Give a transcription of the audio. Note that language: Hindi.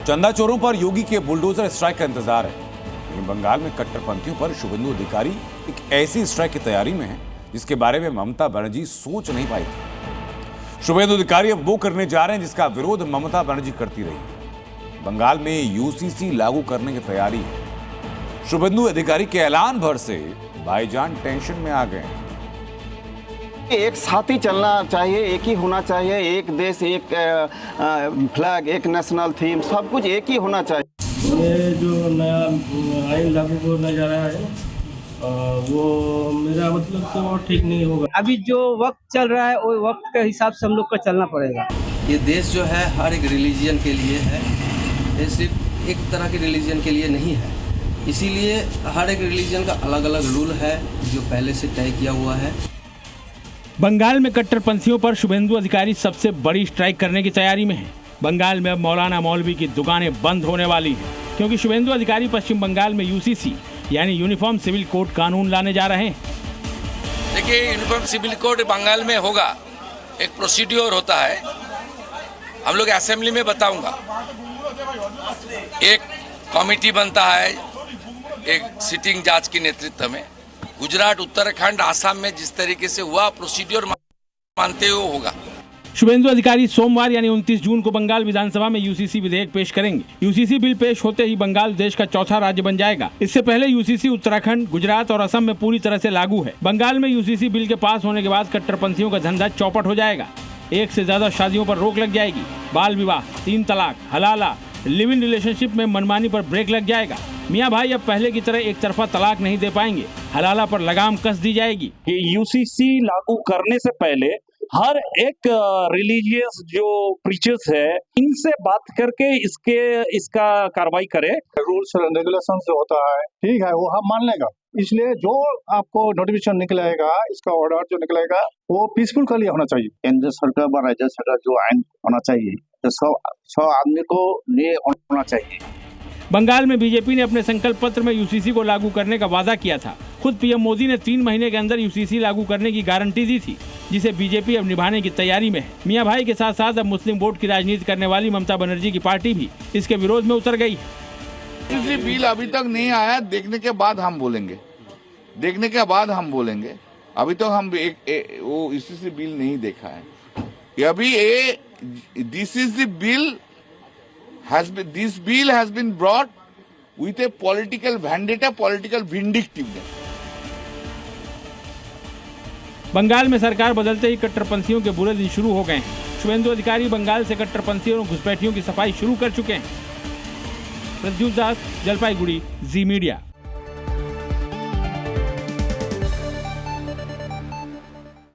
चंदा चोरों पर योगी के बुलडोजर स्ट्राइक का इंतजार है, लेकिन बंगाल में कट्टरपंथियों पर शुभेंदु अधिकारी एक ऐसी स्ट्राइक की तैयारी में है जिसके बारे में ममता बनर्जी सोच नहीं पाई थी। शुभेंदु अधिकारी अब वो करने जा रहे हैं जिसका विरोध ममता बनर्जी करती रही है। बंगाल में यूसीसी लागू करने की तैयारी है। शुभेंदु अधिकारी के ऐलान भर से भाईजान टेंशन में आ गए हैं। एक साथ ही चलना चाहिए, एक ही होना चाहिए, एक देश, एक फ्लैग, एक नेशनल थीम, सब कुछ एक ही होना चाहिए। ये जो नया आइन लागू होने जा रहा है वो मेरा मतलब तो वो ठीक नहीं होगा। अभी जो वक्त चल रहा है वो वक्त के हिसाब से हम लोग को चलना पड़ेगा। ये देश जो है हर एक रिलीजन के लिए है, ये सिर्फ एक तरह के रिलीजन के लिए नहीं है। इसीलिए हर एक रिलीजन का अलग अलग रूल है जो पहले से तय किया हुआ है। बंगाल में कट्टरपंथियों पर शुभेंदु अधिकारी सबसे बड़ी स्ट्राइक करने की तैयारी में है। बंगाल में अब मौलाना मौलवी की दुकानें बंद होने वाली हैं, क्योंकि शुभेंदु अधिकारी पश्चिम बंगाल में यूसीसी यानी यूनिफॉर्म सिविल कोड कानून लाने जा रहे हैं। देखिए, यूनिफॉर्म सिविल कोड बंगाल में होगा, एक प्रोसीड्योर होता है, हम लोग असेंबली में बताऊंगा। एक कमेटी बनता है एक सिटिंग जज के नेतृत्व में। गुजरात, उत्तराखंड, आसाम में जिस तरीके से हुआ प्रोसीड्योर मानते हुए होगा। शुभेंदु अधिकारी सोमवार यानी 29 जून को बंगाल विधानसभा में यूसीसी विधेयक पेश करेंगे। यूसीसी बिल पेश होते ही बंगाल देश का चौथा राज्य बन जाएगा। इससे पहले यूसीसी उत्तराखंड, गुजरात और असम में पूरी तरह से लागू है। बंगाल में यूसीसी बिल के पास होने के बाद कट्टरपंथियों का धंधा चौपट हो जाएगा। एक से ज्यादा शादियों पर रोक लग जाएगी। बाल विवाह, 3 तलाक, हलाला, लिव इन रिलेशनशिप में मनमानी पर ब्रेक लग जाएगा। मियां भाई अब पहले की तरह एक तरफा तलाक नहीं दे पाएंगे। हलाला पर लगाम कस दी जाएगी। यूसीसी लागू करने से पहले हर एक रिलीजियस जो प्रीचर्स है इनसे बात करके इसका कार्रवाई करे। रूल्स एंड रेगुलेशंस जो होता है ठीक है वो हम मान लेगा। इसलिए जो आपको नोटिफिकेशन निकलेगा, इसका ऑर्डर जो निकलेगा वो पीसफुल के लिए होना चाहिए। केंद्र सरकार व राज्य सरकार जो आइन होना चाहिए तो सब आदमी को लिए होना चाहिए। बंगाल में बीजेपी ने अपने संकल्प पत्र में यूसीसी को लागू करने का वादा किया था। खुद पीएम मोदी ने 3 महीने के अंदर यूसीसी लागू करने की गारंटी दी थी, जिसे बीजेपी अब निभाने की तैयारी में है। मियां भाई के साथ साथ अब मुस्लिम वोट की राजनीति करने वाली ममता बनर्जी की पार्टी भी इसके विरोध में उतर गई। यूसीसी बिल अभी तक नहीं आया, देखने के बाद हम बोलेंगे। अभी तो हम वो यूसीसी बिल नहीं देखा है। अभी this is the bill this bill has been brought with a political vendetta, political vindictiveness. Bengal में सरकार बदलते ही कट्टरपंथियों के बुरे दिन शुरू हो गए हैं। शुभेंदु अधिकारी बंगाल से कट्टरपंथियों और घुसपैठियों की सफाई शुरू कर चुके हैं। प्रद्युत दास, जलपाईगुड़ी, जी मीडिया।